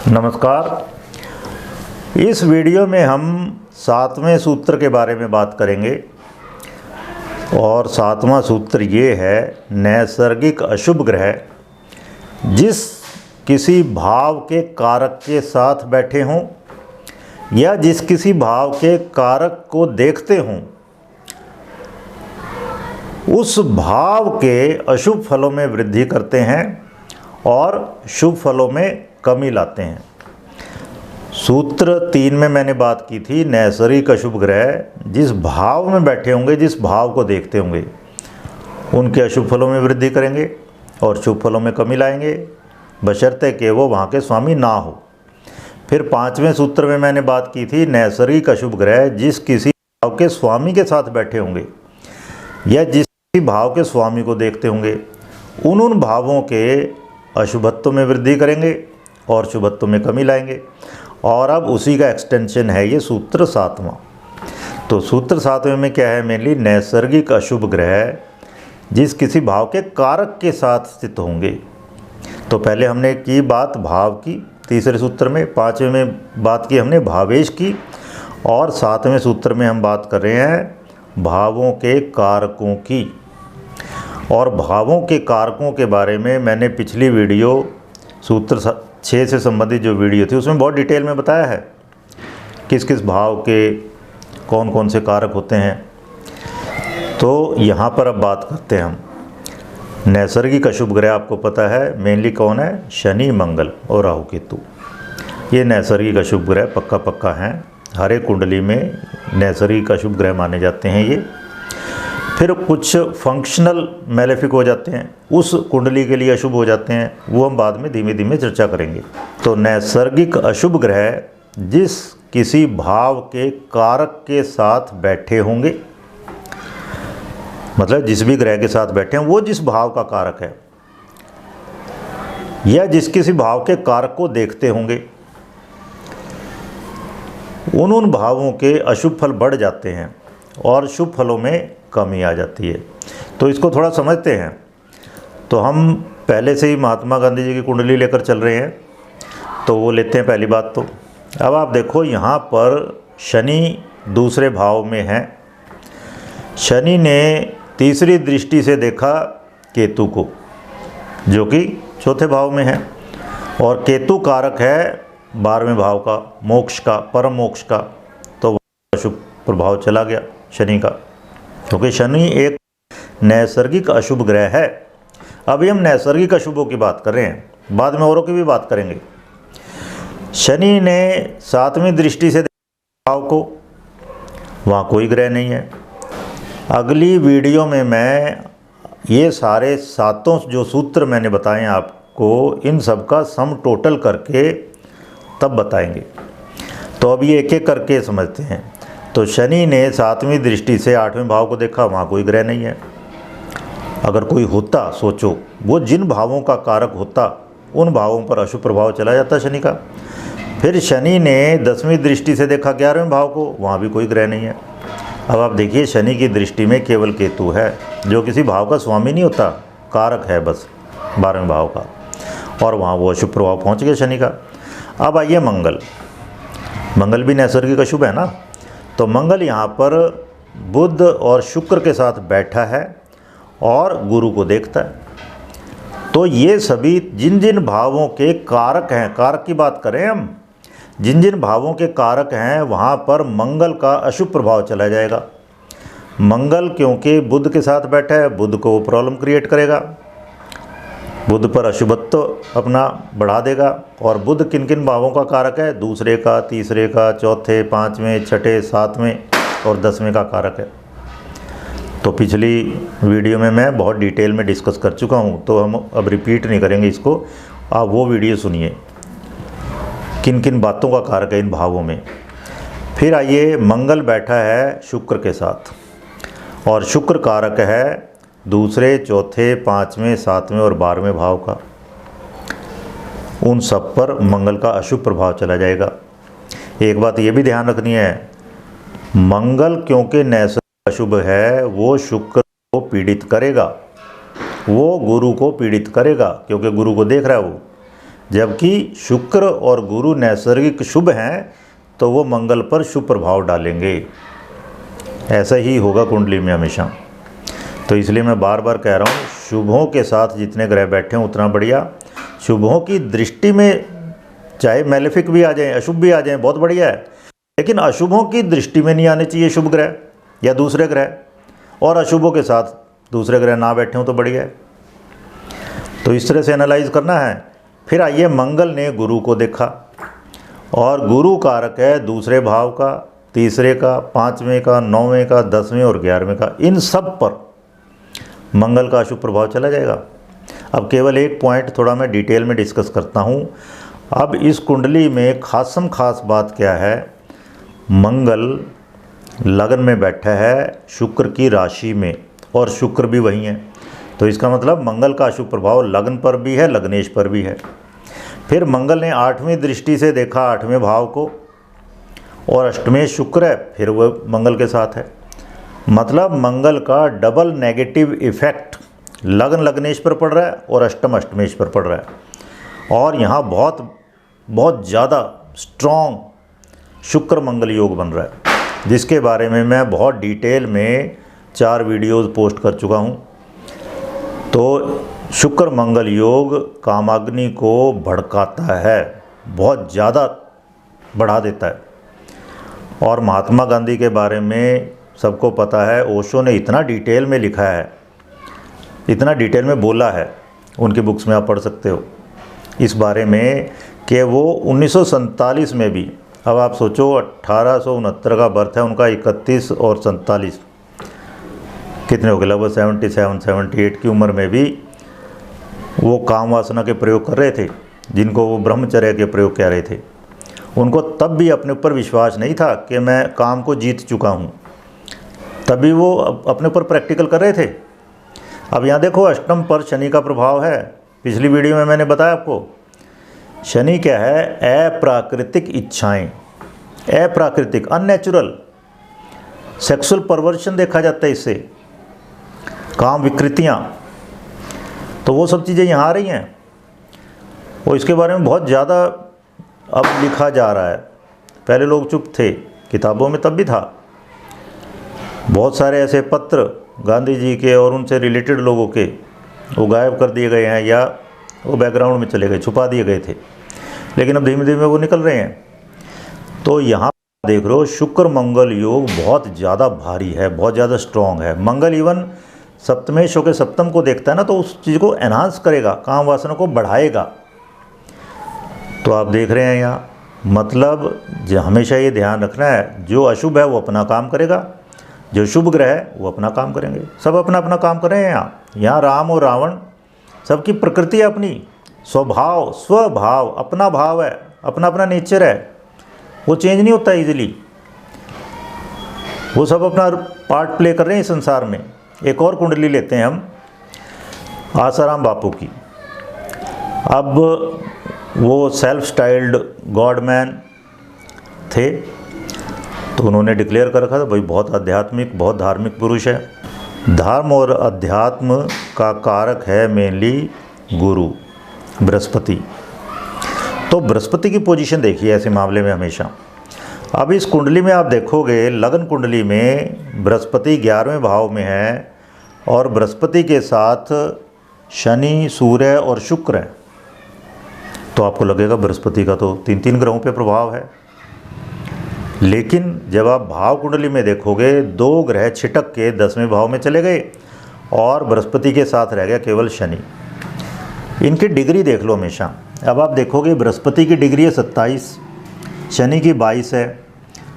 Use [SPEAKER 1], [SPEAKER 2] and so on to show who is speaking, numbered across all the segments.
[SPEAKER 1] नमस्कार। इस वीडियो में हम 7वें सूत्र के बारे में बात करेंगे और 7वां सूत्र ये है, नैसर्गिक अशुभ ग्रह जिस किसी भाव के कारक के साथ बैठे हों या जिस किसी भाव के कारक को देखते हों उस भाव के अशुभ फलों में वृद्धि करते हैं और शुभ फलों में कमी लाते हैं। सूत्र 3 में मैंने बात की थी, नैसर्गिक अशुभ ग्रह जिस भाव में बैठे होंगे, जिस भाव को देखते होंगे, उनके अशुभ फलों में वृद्धि करेंगे और शुभ फलों में कमी लाएंगे, बशर्ते कि वो वहाँ के स्वामी ना हो। फिर 5वें सूत्र में मैंने बात की थी, नैसर्गिक अशुभ ग्रह जिस किसी भाव के स्वामी के साथ बैठे होंगे या जिस किसी भाव के स्वामी को देखते होंगे, उन भावों के अशुभत्व में वृद्धि करेंगे और शुभत्व में कमी लाएंगे। और अब उसी का एक्सटेंशन है ये सूत्र 7वां। तो सूत्र 7वें में क्या है, मेनली नैसर्गिक अशुभ ग्रह जिस किसी भाव के कारक के साथ स्थित होंगे। तो पहले हमने की बात भाव की तीसरे सूत्र में, 5वें में बात की हमने भावेश की और 7वें सूत्र में हम बात कर रहे हैं भावों के कारकों की। और भावों के कारकों के बारे में मैंने पिछली वीडियो सूत्र 6 से संबंधित जो वीडियो थी उसमें बहुत डिटेल में बताया है किस किस भाव के कौन कौन से कारक होते हैं। तो यहाँ पर अब बात करते हैं हम नैसर्गिक अशुभ ग्रह। आपको पता है मेनली कौन है, शनि, मंगल और राहु केतु। ये नैसर्गिक अशुभ ग्रह पक्का हैं, हर एक कुंडली में नैसर्गिक अशुभ ग्रह माने जाते हैं ये। फिर कुछ फंक्शनल मैलेफिक हो जाते हैं, उस कुंडली के लिए अशुभ हो जाते हैं, वो हम बाद में धीमे धीमे चर्चा करेंगे। तो नैसर्गिक अशुभ ग्रह जिस किसी भाव के कारक के साथ बैठे होंगे, मतलब जिस भी ग्रह के साथ बैठे हैं वो जिस भाव का कारक है या जिस किसी भाव के कारक को देखते होंगे, उन भावों के अशुभ फल बढ़ जाते हैं और शुभ फलों में कमी आ जाती है। तो इसको थोड़ा समझते हैं। तो हम पहले से ही महात्मा गांधी जी की कुंडली लेकर चल रहे हैं, तो वो लेते हैं पहली बात। तो अब आप देखो यहाँ पर शनि दूसरे भाव में है। शनि ने तीसरी दृष्टि से देखा केतु को, जो कि चौथे भाव में है, और केतु कारक है 12वें भाव का, मोक्ष का, परम मोक्ष का। तो अशुभ प्रभाव चला गया शनि का, क्योंकि शनि एक नैसर्गिक अशुभ ग्रह है। अभी हम नैसर्गिक अशुभों की बात कर रहे हैं, बाद में औरों की भी बात करेंगे। शनि ने 7वीं दृष्टि से देखा भाव को, वहाँ कोई ग्रह नहीं है। अगली वीडियो में मैं ये सारे 7 जो सूत्र मैंने बताए आपको, इन सब का सम टोटल करके तब बताएंगे। तो अब ये एक एक करके समझते हैं। तो शनि ने 7वीं दृष्टि से 8वें भाव को देखा, वहाँ कोई ग्रह नहीं है। अगर कोई होता, सोचो, वो जिन भावों का कारक होता उन भावों पर अशुभ प्रभाव चला जाता शनि का। फिर शनि ने 10वीं दृष्टि से देखा 11वें भाव को, वहाँ भी कोई ग्रह नहीं है। अब आप देखिए, शनि की दृष्टि में केवल केतु है, जो किसी भाव का स्वामी नहीं होता, कारक है बस 12वें भाव का, और वहाँ वो अशुभ प्रभाव पहुँच गया शनि का। अब आइए मंगल। मंगल भी नैसर्गिक अशुभ है ना। तो मंगल यहाँ पर बुध और शुक्र के साथ बैठा है और गुरु को देखता है। तो ये सभी जिन जिन भावों के कारक हैं, कारक की बात करें हम, जिन जिन भावों के कारक हैं वहाँ पर मंगल का अशुभ प्रभाव चला जाएगा। मंगल क्योंकि बुध के साथ बैठा है, बुध को प्रॉब्लम क्रिएट करेगा, बुध पर अशुभत्व अपना बढ़ा देगा। और बुध किन किन भावों का कारक है, दूसरे का, तीसरे का, चौथे, 5वें, 6ठे, 7वें और 10वें का कारक है। तो पिछली वीडियो में मैं बहुत डिटेल में डिस्कस कर चुका हूँ, तो हम अब रिपीट नहीं करेंगे इसको। आप वो वीडियो सुनिए किन किन बातों का कारक है इन भावों में। फिर आइए, मंगल बैठा है शुक्र के साथ, और शुक्र कारक है दूसरे, चौथे, 5वें, 7वें और 12वें भाव का। उन सब पर मंगल का अशुभ प्रभाव चला जाएगा। एक बात ये भी ध्यान रखनी है, मंगल क्योंकि नैसर्गिक अशुभ है, वो शुक्र को पीड़ित करेगा, वो गुरु को पीड़ित करेगा, क्योंकि गुरु को देख रहा है वो। जबकि शुक्र और गुरु नैसर्गिक शुभ हैं, तो वो मंगल पर शुभ प्रभाव डालेंगे। ऐसा ही होगा कुंडली में हमेशा। तो इसलिए मैं बार बार कह रहा हूँ, शुभों के साथ जितने ग्रह बैठे हैं उतना बढ़िया। शुभों की दृष्टि में चाहे मैलेफिक भी आ जाएं, अशुभ भी आ जाएं, बहुत बढ़िया है, लेकिन अशुभों की दृष्टि में नहीं आने चाहिए शुभ ग्रह या दूसरे ग्रह, और अशुभों के साथ दूसरे ग्रह ना बैठे हों तो बढ़िया है। तो इस तरह से एनालाइज करना है। फिर आइए, मंगल ने गुरु को देखा, और गुरु कारक है दूसरे भाव का, तीसरे का, पाँचवें का, नौवें का, 10वें और 11वें का। इन सब पर मंगल का अशुभ प्रभाव चला जाएगा। अब केवल एक पॉइंट थोड़ा मैं डिटेल में डिस्कस करता हूँ। अब इस कुंडली में खासम खास बात क्या है, मंगल लगन में बैठा है शुक्र की राशि में, और शुक्र भी वही है। तो इसका मतलब मंगल का अशुभ प्रभाव लगन पर भी है, लग्नेश पर भी है। फिर मंगल ने 8वीं दृष्टि से देखा 8वें भाव को, और अष्टमें शुक्र है, फिर वह मंगल के साथ है। मतलब मंगल का डबल नेगेटिव इफेक्ट लगन लग्नेश पर पड़ रहा है और अष्टम अष्टमेश पर पड़ रहा है। और यहाँ बहुत बहुत ज़्यादा स्ट्रॉन्ग शुक्र मंगल योग बन रहा है, जिसके बारे में मैं बहुत डिटेल में 4 वीडियोज़ पोस्ट कर चुका हूँ। तो शुक्र मंगल योग कामाग्नि को भड़काता है, बहुत ज़्यादा बढ़ा देता है। और महात्मा गांधी के बारे में सबको पता है, ओशो ने इतना डिटेल में लिखा है, इतना डिटेल में बोला है, उनकी बुक्स में आप पढ़ सकते हो इस बारे में, कि वो 1947 में भी, अब आप सोचो 1869 का बर्थ है उनका, 31 और 47 कितने हो गए, लगभग 77-78 की उम्र में भी वो काम वासना के प्रयोग कर रहे थे, जिनको वो ब्रह्मचर्य के प्रयोग कह रहे थे। उनको तब भी अपने ऊपर विश्वास नहीं था कि मैं काम को जीत चुका हूँ, तभी वो अपने ऊपर प्रैक्टिकल कर रहे थे। अब यहाँ देखो, अष्टम पर शनि का प्रभाव है। पिछली वीडियो में मैंने बताया आपको, शनि क्या है, अप्राकृतिक इच्छाएं, अप्राकृतिक, अननेचुरल सेक्सुअल परवर्शन देखा जाता है इससे, काम विकृतियाँ। तो वो सब चीज़ें यहाँ आ रही हैं, और इसके बारे में बहुत ज़्यादा अब लिखा जा रहा है। पहले लोग चुप थे, किताबों में तब भी था। बहुत सारे ऐसे पत्र गांधी जी के और उनसे रिलेटेड लोगों के वो गायब कर दिए गए हैं, या वो बैकग्राउंड में चले गए, छुपा दिए गए थे, लेकिन अब धीमे धीमे वो निकल रहे हैं। तो यहाँ देख रहे हो, शुक्र मंगल योग बहुत ज़्यादा भारी है, बहुत ज़्यादा स्ट्रॉन्ग है। मंगल इवन सप्तमेश होकर सप्तम को देखता है ना, तो उस चीज़ को एनहांस करेगा, काम वासना को बढ़ाएगा। तो आप देख रहे हैं यहाँ, मतलब हमेशा ये ध्यान रखना है, जो अशुभ है वो अपना काम करेगा, जो शुभ ग्रह है वो अपना काम करेंगे। सब अपना अपना काम कर रहे हैं यहाँ राम और रावण, सबकी प्रकृति है अपनी, स्वभाव स्वभाव अपना भाव है, अपना अपना नेचर है, वो चेंज नहीं होता इजीली। वो सब अपना पार्ट प्ले कर रहे हैं इस संसार में। एक और कुंडली लेते हैं हम, आसाराम बापू की। अब वो सेल्फ स्टाइल्ड गॉड मैन थे, तो उन्होंने डिक्लेयर कर रखा था भाई बहुत आध्यात्मिक, बहुत धार्मिक पुरुष है। धर्म और अध्यात्म का कारक है मेनली गुरु बृहस्पति। तो बृहस्पति की पोजीशन देखिए ऐसे मामले में हमेशा। अब इस कुंडली में आप देखोगे, लगन कुंडली में बृहस्पति 11वें भाव में है, और बृहस्पति के साथ शनि, सूर्य और शुक्र है। तो आपको लगेगा बृहस्पति का तो 3 ग्रहों पे प्रभाव है, लेकिन जब आप भाव कुंडली में देखोगे, 2 ग्रह छिटक के 10वें भाव में चले गए, और बृहस्पति के साथ रह गया केवल शनि। इनकी डिग्री देख लो हमेशा। अब आप देखोगे बृहस्पति की डिग्री है 27, शनि की 22 है,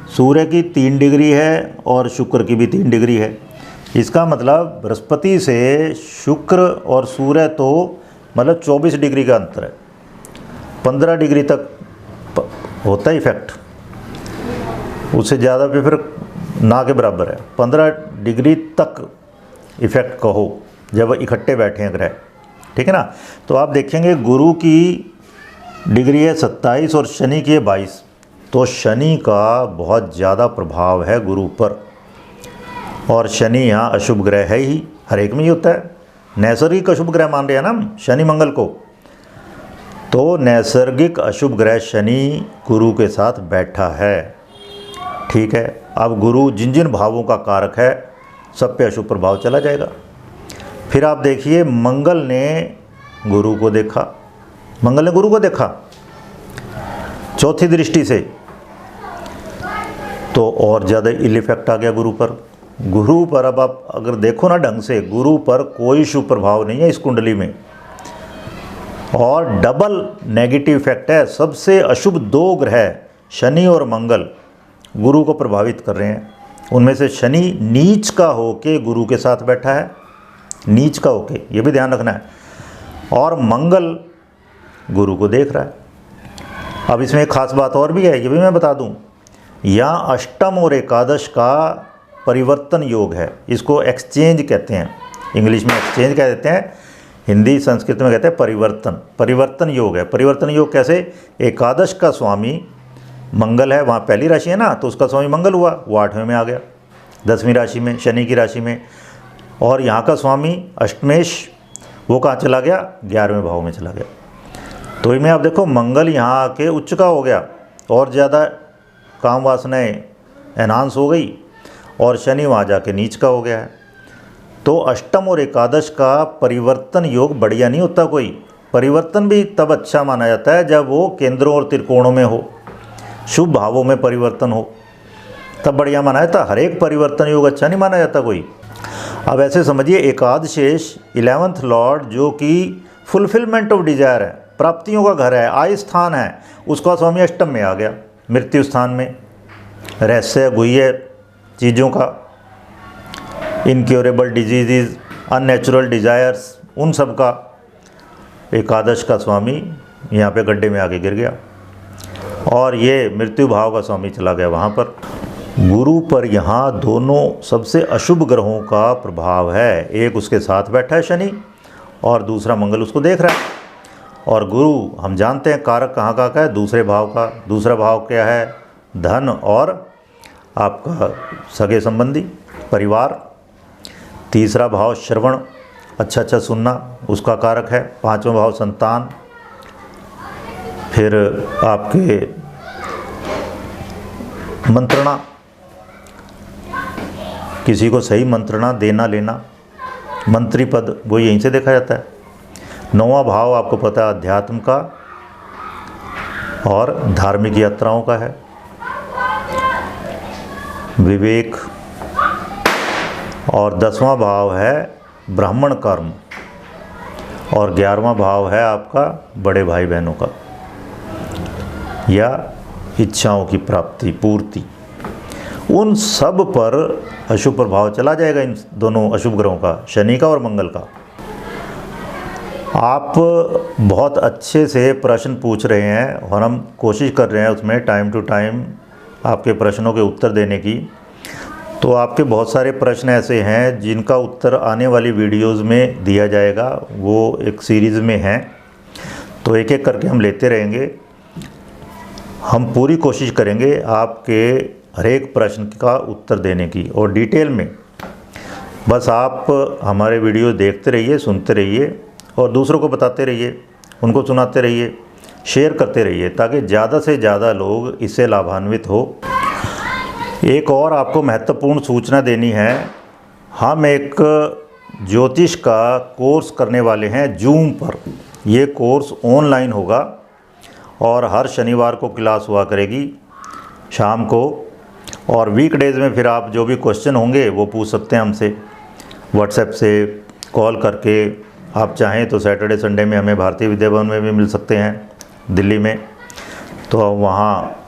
[SPEAKER 1] सूर्य की 3 डिग्री है, और शुक्र की भी 3 डिग्री है। इसका मतलब बृहस्पति से शुक्र और सूर्य तो मतलब 24 डिग्री का अंतर है, 15 डिग्री तक होता है इफेक्ट, उससे ज़्यादा पे फिर ना के बराबर है। 15 डिग्री तक इफेक्ट कहो जब इकट्ठे बैठे हैं ग्रह, ठीक है ना। तो आप देखेंगे गुरु की डिग्री है 27 और शनि की है 22, तो शनि का बहुत ज़्यादा प्रभाव है गुरु पर। और शनि यहाँ अशुभ ग्रह है ही, हर एक में ही होता है, नैसर्गिक अशुभ ग्रह मान रहे हैं ना हम शनि मंगल को। तो नैसर्गिक अशुभ ग्रह शनि गुरु के साथ बैठा है। ठीक है, अब गुरु जिन जिन भावों का कारक है सब पे अशुभ प्रभाव चला जाएगा। फिर आप देखिए, मंगल ने गुरु को देखा, मंगल ने गुरु को देखा चौथी दृष्टि से, तो और ज़्यादा इल इफेक्ट आ गया गुरु पर। गुरु पर अब आप अगर देखो ना ढंग से, गुरु पर कोई शुभ प्रभाव नहीं है इस कुंडली में, और डबल नेगेटिव इफेक्ट है। सबसे अशुभ 2 ग्रह शनि और मंगल गुरु को प्रभावित कर रहे हैं। उनमें से शनि नीच का होके गुरु के साथ बैठा है, नीच का होके, ये भी ध्यान रखना है, और मंगल गुरु को देख रहा है। अब इसमें एक खास बात और भी है, ये भी मैं बता दूं, यहाँ अष्टम और एकादश का परिवर्तन योग है। इसको एक्सचेंज कहते हैं, इंग्लिश में एक्सचेंज कह देते हैं, हिंदी संस्कृत में कहते हैं परिवर्तन। परिवर्तन योग है। परिवर्तन योग कैसे? एकादश का स्वामी मंगल है, वहाँ पहली राशि है ना, तो उसका स्वामी मंगल हुआ, वो 8वें में आ गया, 10वीं राशि में, शनि की राशि में। और यहाँ का स्वामी अष्टमेश, वो कहाँ चला गया? 11वें भाव में चला गया। तो इनमें आप देखो, मंगल यहाँ आके उच्च का हो गया और ज़्यादा काम वासनाएँ एनहांस हो गई, और शनि वहाँ जाके नीच का हो गया है। तो अष्टम और एकादश का परिवर्तन योग बढ़िया नहीं होता कोई। परिवर्तन भी तब अच्छा माना जाता है जब वो केंद्रों और त्रिकोणों में हो, शुभ भावों में परिवर्तन हो, तब बढ़िया माना जाता। हर एक परिवर्तन योग अच्छा नहीं माना जाता कोई। अब ऐसे समझिए, एकादशेश 11th लॉर्ड जो कि फुलफिलमेंट ऑफ डिजायर है, प्राप्तियों का घर है, आय स्थान है, उसका स्वामी अष्टम में आ गया, मृत्यु स्थान में, रहस्य गुह्य चीज़ों का, इनक्योरेबल डिजीज़, अननेचुरल डिज़ायर्स, उन सब का एकादश का स्वामी यहाँ पे गड्ढे में आके गिर गया, और ये मृत्यु भाव का स्वामी चला गया वहाँ पर। गुरु पर यहाँ दोनों सबसे अशुभ ग्रहों का प्रभाव है। एक उसके साथ बैठा है शनि, और दूसरा मंगल उसको देख रहा है। और गुरु हम जानते हैं कारक कहाँ का है? दूसरे भाव का। दूसरा भाव क्या है? धन और आपका सगे संबंधी, परिवार। तीसरा भाव श्रवण, अच्छा सुनना, उसका कारक है। 5वां भाव संतान। फिर आपके मंत्रणा, किसी को सही मंत्रणा देना लेना, मंत्री पद, वो यहीं से देखा जाता है। 9वां भाव आपको पता है अध्यात्म का और धार्मिक यात्राओं का है, विवेक। और 10वां भाव है ब्राह्मण कर्म, और 11वां भाव है आपका बड़े भाई बहनों का या इच्छाओं की प्राप्ति, पूर्ति। उन सब पर अशुभ प्रभाव चला जाएगा, इन दोनों अशुभ ग्रहों का, शनि का और मंगल का। आप बहुत अच्छे से प्रश्न पूछ रहे हैं और हम कोशिश कर रहे हैं उसमें टाइम टू टाइम आपके प्रश्नों के उत्तर देने की। तो आपके बहुत सारे प्रश्न ऐसे हैं जिनका उत्तर आने वाली वीडियोस में दिया जाएगा, वो एक सीरीज़ में हैं, तो एक एक करके हम लेते रहेंगे। हम पूरी कोशिश करेंगे आपके हर एक प्रश्न का उत्तर देने की, और डिटेल में। बस आप हमारे वीडियो देखते रहिए, सुनते रहिए, और दूसरों को बताते रहिए, उनको सुनाते रहिए, शेयर करते रहिए, ताकि ज़्यादा से ज़्यादा लोग इससे लाभान्वित हो। एक और आपको महत्वपूर्ण सूचना देनी है, हम एक ज्योतिष का कोर्स करने वाले हैं जूम पर। ये कोर्स ऑनलाइन होगा और हर शनिवार को क्लास हुआ करेगी शाम को, और वीकडेज़ में फिर आप जो भी क्वेश्चन होंगे वो पूछ सकते हैं हमसे व्हाट्सएप से, कॉल करके। आप चाहें तो सैटरडे संडे में हमें भारतीय विद्या भवन में भी मिल सकते हैं दिल्ली में, तो वहाँ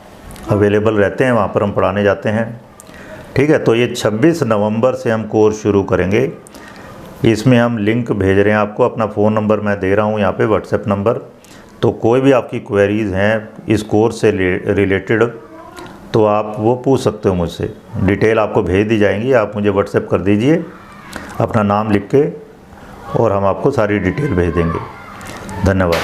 [SPEAKER 1] अवेलेबल रहते हैं, वहाँ पर हम पढ़ाने जाते हैं। ठीक है, तो ये 26 नवंबर से हम कोर्स शुरू करेंगे। इसमें हम लिंक भेज रहे हैं आपको, अपना फ़ोन नंबर मैं दे रहा हूँ यहाँ पे, व्हाट्सएप नंबर। तो कोई भी आपकी क्वेरीज़ हैं इस कोर्स से रिलेटेड, तो आप वो पूछ सकते हो मुझसे। डिटेल आपको भेज दी जाएंगी, आप मुझे व्हाट्सएप कर दीजिए अपना नाम लिख के, और हम आपको सारी डिटेल भेज देंगे। धन्यवाद।